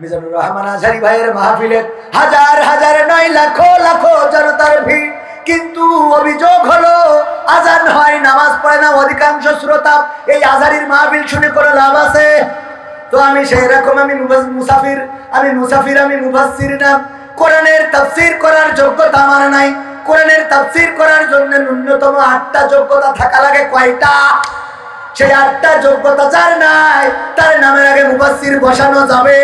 মিজানুর রহমান আজহারী ভাইয়ের মাহফিলে হাজার হাজার নয় লাখো লাখো জনতার ভিড়, কিন্তু অভিযোগ হলো আজান হয়, নামাজ পড়ে না অধিকাংশ শ্রোতা। এই আজহারীর মাহফিল শুনে কোনো লাভ আছে? তো আমি সেই রকম, আমি মুসাফির, আমি মুফাসসির না। কোরআনের তাফসীর করার যোগ্যতা আমার নাই। কোরআনের তাফসীর করার জন্য ন্যূনতম 8টা যোগ্যতা থাকা লাগে। কয়টা? সেই 8টা যোগ্যতা যার নাই, তার নামের আগে মুফাসসির বসানো যাবে?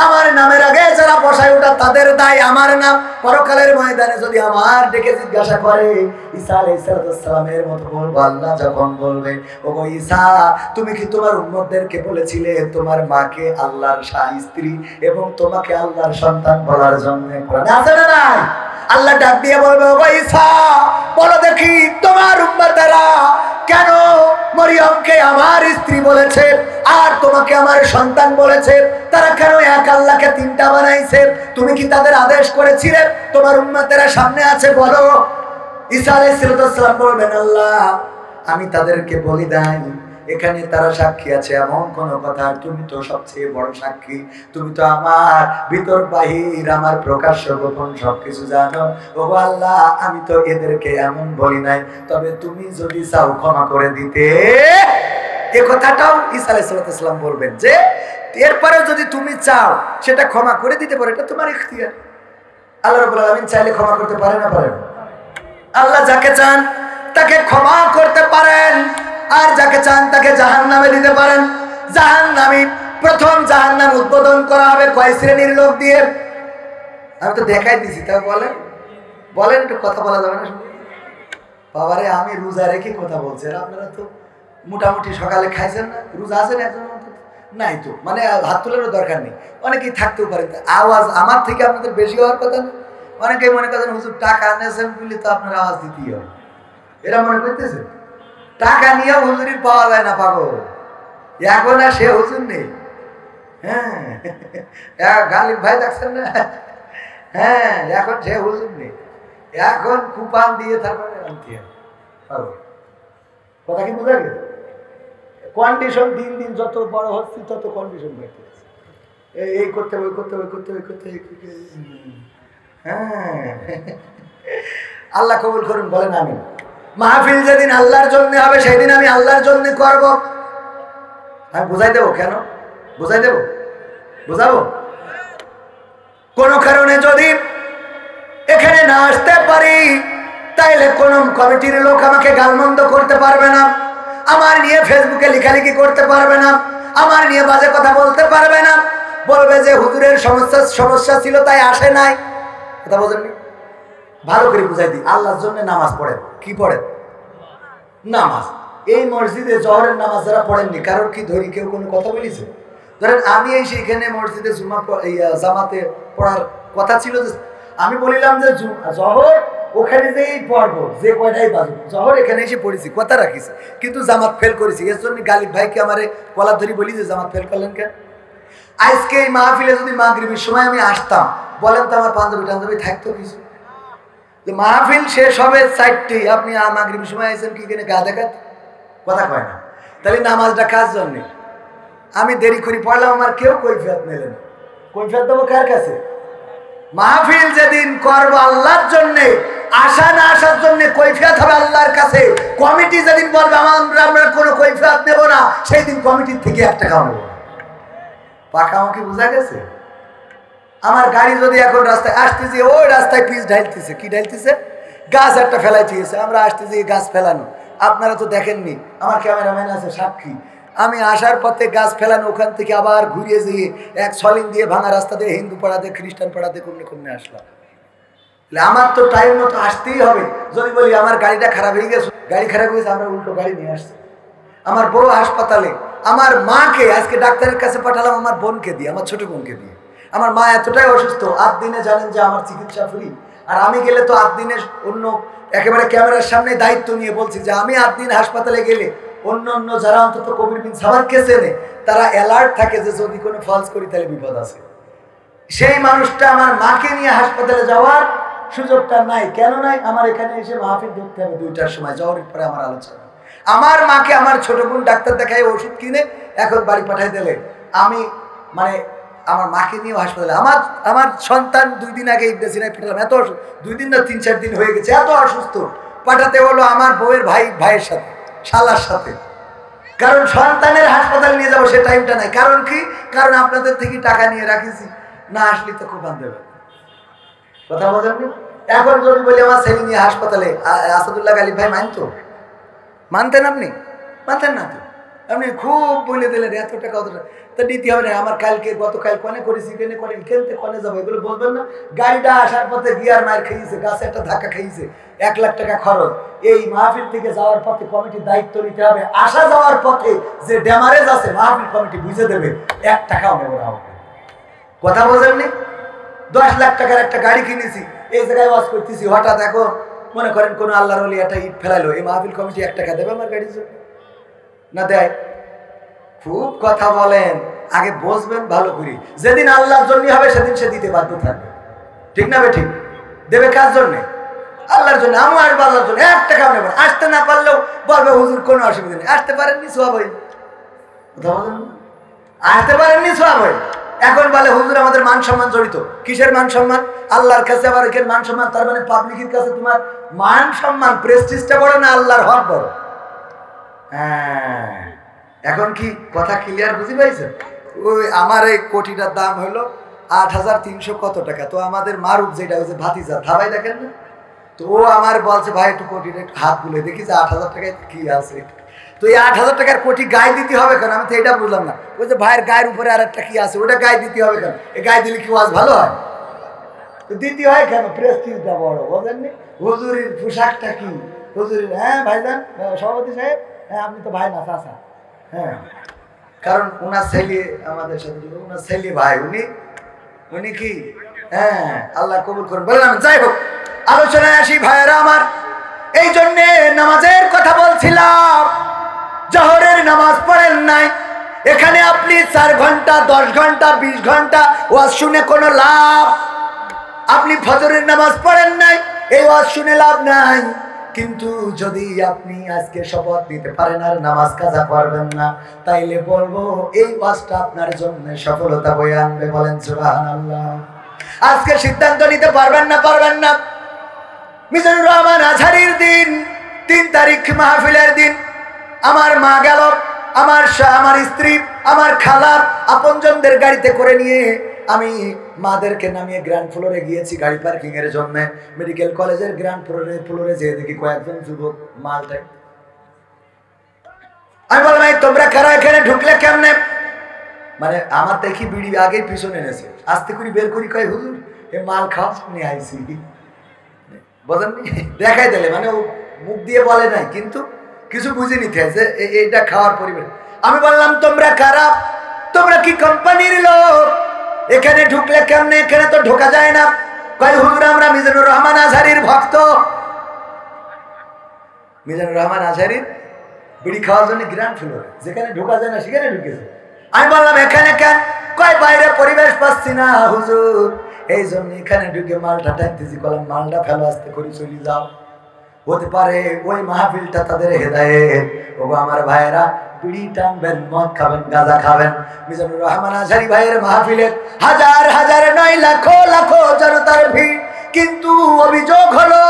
আমার নামের আগে যারা বসায় ওটা তাদের দায়, আমার নাম। পরকালের ময়দানে যদি আমার ডেকে জিজ্ঞাসা করে, ঈসা আলাইহিস সালামের মতো বলবো। আল্লাহ যখন বলবে, ওগো ঈসা, তুমি কি তোমার উম্মতদেরকে বলেছিলে তোমার মাকে আল্লাহর স্ত্রী এবং তোমাকে আল্লাহর সন্তান বলার জন্য? কোরআনে আছে না নাই? আল্লাহ ডাক দিয়ে বলবে, ওগো ঈসা, বলো দেখি তোমার উম্মতেরা কেন মরিয়মকে আমার স্ত্রী বলেছে আর তোমাকে আমার সন্তান বলেছে? তারা কেন এক আল্লাহকে 3টা বানাইছে? তুমি কি তাদের আদেশ করেছিলে? তোমার উম্মতেরা সামনে আছে, বলো। ঈসা আলাইহিস সালাম বলবেন, আল্লাহ আমি তাদেরকে বলি নাই, এখানে তারা সাক্ষী আছে এমন কোন কথা? তুমি তো সবচেয়ে বড় সাক্ষী, তুমি তো আমার ভিতর বাহির, আমার প্রকাশ্য গোপন সবকিছু জানো। ওগো আল্লাহ, আমি তো এদেরকে এমন বলি নাই, তবে তুমি যদি চাও ক্ষমা করে দিতে। এ কথাটাও ঈসা আলাইহিস সালাম বলবেন যে এরপরেও যদি তুমি চাও সেটা ক্ষমা করে দিতে পারো, এটা তোমার ইখতিয়ার। আল্লাহ রাব্বুল আলামিন চাইলে ক্ষমা করতে পারে না পারেন? আল্লাহ যাকে চান তাকে ক্ষমা করতে পারেন, আর যাকে চান তাকে জাহান্নামে দিতে পারেন। জাহান্নামী, প্রথম জাহান্নাম উদ্বোধন করা হবে কয় শ্রেণীর লোক দিয়ে? আমি তো দেখাই দিছি, তা বলেন বলেন, একটু কথা বলা যাবে না? বাবারে, আমি রোজা রেখে কথা বলছি, আপনারা তো মোটামুটি সকালে খাইছেন না? রোজা আছেন একজন নাই তো, মানে হাত তোলারও দরকার নেই, অনেকেই থাকতেও পারে। আওয়াজ আমার থেকে আপনাদের বেশি হওয়ার কথা না। অনেকেই মনে করেন হুজুর টাকা নিয়েছেন বলে তো আপনার আওয়াজ দিতেই হবে, এরা মনে করতেছে টাকা নিয়ে হুজুরি পাওয়া যায় না। পাগল, এখন আর সে হুজুর নেই। হ্যাঁ, গালিব ভাই দেখছেন না? হ্যাঁ, এখন সে হুজুর নেই, এখন কুপান দিয়ে তারপরে আনতে হবে। কথা কি বোঝা গেছে? কন্ডিশন দিন দিন যত বড় হচ্ছে তত কন্ডিশন বাড়তেছে, এই করতে ওই করতে ওই করতে ওই করতে। হ্যাঁ, আল্লাহ কবুল করুন, বলেন আমিন। মাহফিল যেদিন আল্লাহর জন্য হবে সেদিন আমি আল্লাহর জন্য করব। আমি বুঝাই দেবো, কেন বুঝাই দেবো? বুঝাবো। কোন কারণে যদি এখানে না আসতে পারি, তাইলে কোন কমিটির লোক আমাকে গালমন্দ করতে পারবে না, আমার নিয়ে ফেসবুকে লেখালেখি করতে পারবে না, আমার নিয়ে বাজে কথা বলতে পারবে না। বলবে যে হুজুরের সমস্যা ছিল তাই আসে নাই। কথা বোঝেননি? ভালো করে বুঝাই দিই। আল্লাহর জন্য নামাজ পড়েন। কি পড়েন? নামাজ। এই মসজিদে জোহরের নামাজ যারা পড়েননি, কারোর কি ধরি কেউ কোনো কথা বলেছে? ধরেন আমি এই সেখানে মসজিদে জামাতে পড়ার কথা ছিল, যে আমি বলিলাম যে জোহর ওখানে যেই পড়বো, যে কয়টাই বাজুক, জোহর এখানে এসে পড়েছি, কথা রাখিছি, কিন্তু জামাত ফেল করেছি। এর জন্য গালিব ভাইকে আমারে কলার ধরি বলি যে জামাত ফেল করলেন কেন? আজকে এই মাহফিলে যদি মাগরিবের সময় আমি আসতাম, বলেন তো আমার পাঞ্জাবি টাঞ্জাবি থাকতো কিছু? মাহফিল শেষ হবে 4টেই, আপনি মাগরিবের সময় আইছেন কি কেনে গা দেখাত? কথা কয় না। তাহলে নামাজটা কার জন্য? আমি দেরি করে পড়লাম, আমার কেউ কৈফিয়ত নিলেন। কৈফিয়ত দেবো কার কাছে? মাহফিল যেদিন করবো আল্লাহর জন্যে, আসা না আসার জন্য কৈফিয়ত হবে আল্লাহর কাছে। কমিটি যেদিন বলবে আমরা কোনো কৈফিয়ত নেব না, সেই দিন কমিটির থেকে 1 টাকাও নেব না। পাকামুখি বোঝা গেছে? আমার গাড়ি যদি এখন রাস্তায় আসতেছি, ওই রাস্তায় পিচ ঢালতেছে, কি ঢালতেছে? গাছ একটা ফেলাইতেছে, আমরা আসতেছি গাছ ফেলানো। আপনারা তো দেখেননি, আমার ক্যামেরাম্যান আছে সাক্ষী। আমি আসার পথে গাছ ফেলানো, ওখান থেকে আবার ঘুরিয়ে যেয়ে এক সলিং দিয়ে ভাঙা রাস্তা দিয়ে হিন্দু পাড়াতে খ্রিস্টান পাড়াতে কমনে আসলাম। আমার তো টাইম মতো আসতেই হবে। যদি বলি আমার গাড়িটা খারাপ হয়ে গেছে, গাড়ি খারাপ হয়েছে, আমরা উল্টো গাড়ি নিয়ে আসছি। আমার বউ হাসপাতালে, আমার মাকে আজকে ডাক্তারের কাছে পাঠালাম, আমার বোনকে দিয়ে, আমার ছোট বোনকে দিয়ে। আমার মা এতটাই অসুস্থ, 8 দিনে জানেন যে আমার চিকিৎসা ফ্রি। আর আমি গেলে তো 8 দিনে অন্য একেবারে ক্যামেরার সামনে দায়িত্ব নিয়ে বলছি যে আমি 8 দিন হাসপাতালে গেলে অন্য যারা অন্তত কবির বিন সামাদকে চেনে তারা অ্যালার্ট থাকে যে যদি কোনো ফলস করি তাহলে বিপদ আছে। সেই মানুষটা আমার মাকে নিয়ে হাসপাতালে যাওয়ার সুযোগটা নাই। কেন নাই? আমার এখানে এসে মাহফিল ধরতে হবে 2টার সময়, জহরের পরে আমার আলোচনা। আমার মাকে আমার ছোট বোন ডাক্তার দেখায় ওষুধ কিনে এখন বাড়ি পাঠাই দিলে আমি মানে আমার মাকে নিয়েও হাসপাতালে, আমার আমার সন্তান 2 দিন আগে ইবনেসিনায় পেটালাম, এত 2 দিন না 3-4 দিন হয়ে গেছে, এত অসুস্থ, পাঠাতে হলো আমার বউয়ের ভাইয়ের সাথে, শালার সাথে। কারণ সন্তানের হাসপাতালে নিয়ে যাবো সে টাইমটা নাই। কারণ কি? কারণ আপনাদের থেকে টাকা নিয়ে রাখিছি, না আসলে তো খুব বান্ধব। কথা বলেন। এখন যদি বলি আমার ছেলে নিয়ে হাসপাতালে, আসাদুল্লাহ গালিব ভাই মানতেন? আপনি মানতেন না তো, আপনি খুব বলে দিলেন এত টাকা অত টাকা, তা দিতে হবে না। আমার গতকাল কনে করেছি, খেলতে কনে যাবো, এগুলো বলবেন না। গাড়িটা আসার পথে গিয়ার মার খেয়েছে, গাছে একটা ধাক্কা খেয়েছে, 1 লাখ টাকা খরচ। এই মাহফিল থেকে যাওয়ার পথে কমিটির দায়িত্ব নিতে হবে, আসা যাওয়ার পথে যে ড্যামারেজ আছে মাহফিল কমিটি বুঝে দেবে, 1 টাকাও নেবো না। কথা বোঝেননি? 10 লাখ টাকার একটা গাড়ি কিনেছি, এই জায়গায় ওয়াজ করতেছি, হঠাৎ এখন মনে করেন কোন আল্লাহর ওলি একটা ইট ফেলাইলো, এই মাহফিল কমিটি 1 টাকা দেবে আমার গাড়ির জন্য? না দেয়। খুব কথা বলেন, আগে বসবেন ভালো করে। যেদিন আল্লাহর জন্য হবে সেদিন সে দিতে বাধ্য থাকবে, ঠিক না বে ঠিক? দেবে কার জন্য? আল্লাহর জন্য। আমি আসবো আল্লাহর জন্য, 1 টাকাও নেব। আসতে না পারলেও বলবে হুজুর কোনো অসুবিধা নেই, আসতে পারেননি সওয়াব হয়। কথা বলেন, আসতে পারেননি সওয়াব হয়। এখন বলে হুজুর আমাদের মান সম্মান জড়িত। কিসের মান সম্মান? আল্লাহর কাছে আবার এখানে মান সম্মান, তার মানে পাবলিকের কাছে তোমার মান সম্মান প্রেস্টিজটা বড় না আল্লাহর হক বড়? হ্যাঁ, এখন কি কথা ক্লিয়ার বুঝি পাইছেন? ওই আমার এই কোটিটার দাম হলো 8,300 কত টাকা। তো আমাদের মারুফ যেটা হচ্ছে ভাতিজা, ধাবাই দেখেন না, তো ও আমার বলছে ভাই একটু কোটিটা একটু হাত বুলে দেখি যে 8,000 টাকায় কি আছে। তো এই 8,000 টাকার কোটি গায়ে দিতে হবে কেন? আমি তো এটা বুঝলাম না। ওই যে ভাইয়ের গায়ের উপরে আর একটা কি আছে, ওটা গায়ে দিতে হবে কেন? এই গায়ে দিলে কি ওয়াজ ভালো হয়? তো দিতে হয় কেন? প্রেস্টিজটা বড়, বোঝেননি? হুজুরের পোশাকটা কি হুজুরের? হ্যাঁ ভাইজান, সভাপতি সাহেব, হ্যাঁ আপনি তো ভাই না চাচা। হ্যাঁ, কারণ ওনার ছেলে আমাদের সাথে, ওনার ছেলে ভাই, উনি কি, হ্যাঁ আল্লাহ কবুল করুন। বললাম যাই হোক, আলোচনায় আসি ভাইয়েরা আমার। এই জন্যে নামাজের কথা বলছিলাম। জোহরের নামাজ পড়েন নাই, এখানে আপনি 4 ঘন্টা 10 ঘন্টা 20 ঘন্টা ওয়াজ শুনে কোনো লাভ। আপনি ফজরের নামাজ পড়েন নাই, এই ওয়াজ শুনে লাভ নাই। কিন্তু যদি আপনি আজকে শপথ নিতে পারেন আর নামাজ কাজা করবেন না, তাইলে বলবো এই ওয়াজটা আপনার জন্য সফলতা বয়ে আনবে। বলেন সুবহানাল্লাহ। আজকে সিদ্ধান্ত নিতে পারবেন না। মিজানুর রহমান আজহারীর দিন, 3 তারিখ মাহফিলের দিন, আমার মা গেল, আমার স্ত্রী, আমার খালার আপনজনদের গাড়িতে করে নিয়ে আমি মাদেরকে নামিয়ে গ্রাউন্ড ফ্লোরে গিয়েছি গাড়ি পার্কিং এর জন্য। মেডিকেল কলেজের গ্রাউন্ড ফ্লোরে যেয়ে দেখি কয়েকজন যুবক মালটাই। আমি বললাম এই তোমরা কারা এখানে ঢুকলে কেমনে? মানে আমার দেখি বিড়ি আগেই পিছনে এনেছে, আস্তে করে বের করি, কয় হুজুর এ মাল খাওয়া নিয়ে আইছি। বোঝেননি? দেখাই দিলে, মানে ও মুখ দিয়ে বলে নাই, কিন্তু কিছু বুঝে নিতে হয় যে এইটা খাওয়ার পরিবেশ। আমি বললাম তোমরা কারা? তোমরা কি কোম্পানির লোক? এখানে ঢুকলে কেমনে? এখানে তো ঢোকা যায় না। কয় হুজুর আমরা মিজানুর রহমান আজহারীর ভক্ত। মিজানুর রহমান আজহারীর বিড়ি খাওয়ার জন্য গ্রাউন্ড ফ্লোরে, যেখানে ঢোকা যায় না সেখানে ঢুকেছে। আমি বললাম এখানে কেন? কয় বাইরে পরিবেশ পাচ্ছি না হুজুর, এই জন্য এখানে ঢুকে মালটা টানতেছি। কলাম মালটা ফেলো, আস্তে করে চলে যাও। হতে পারে ওই মাহফিলটা তাদের হেদায়েত। ও আমার ভাইয়েরা, বিড়ি টানবেন, মদ খাবেন, গাঁজা খাবেন। মিজানুর রহমান আজহারী ভাইয়ের মাহফিলে হাজার নয় লাখো জনতার ভিড়, কিন্তু অভিযোগ হলো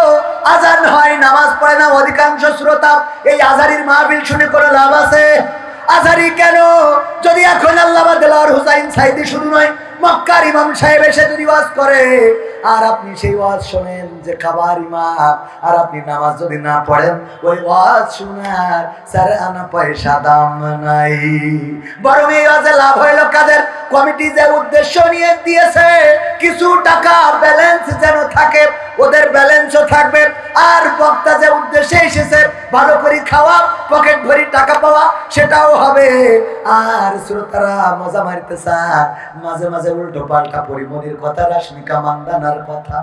আজান হয়, নামাজ পড়ে না অধিকাংশ শ্রোতা। এই আজহারীর মাহফিল শুনে কোনো লাভ আছে? আজহারী কেন? যদি এখন আল্লামা দেলোয়ার হুসাইন সাঈদী শুধু নয়, মক্কার ইমাম সাহেব এসে যদি ওয়াজ করে আর আপনি সেই ওয়াজ শোনেন যে খাবার ইমাম, আর আপনি নামাজ যদি না পড়েন, ওই ওয়াজ শোনার 4 আনা পয়সা দাম নাই। বরং এই ওয়াজে লাভ হইল কাদের? কমিটি যে উদ্দেশ্য নিয়ে দিয়েছে কিছু টাকা ব্যালেন্স যেন থাকে, ওদের ব্যালেন্সও থাকবে। আর বক্তা যে উদ্দেশ্যে এসেছে ভালো করে খাওয়া, পকেট ভরি টাকা পাওয়া, সেটাও হবে। আর শ্রোতারা মজা মারতে চান, মাঝে মাঝে উল্টো পাল্টা পরিমণির কথা, রাশমিকা মান্দানার কথা।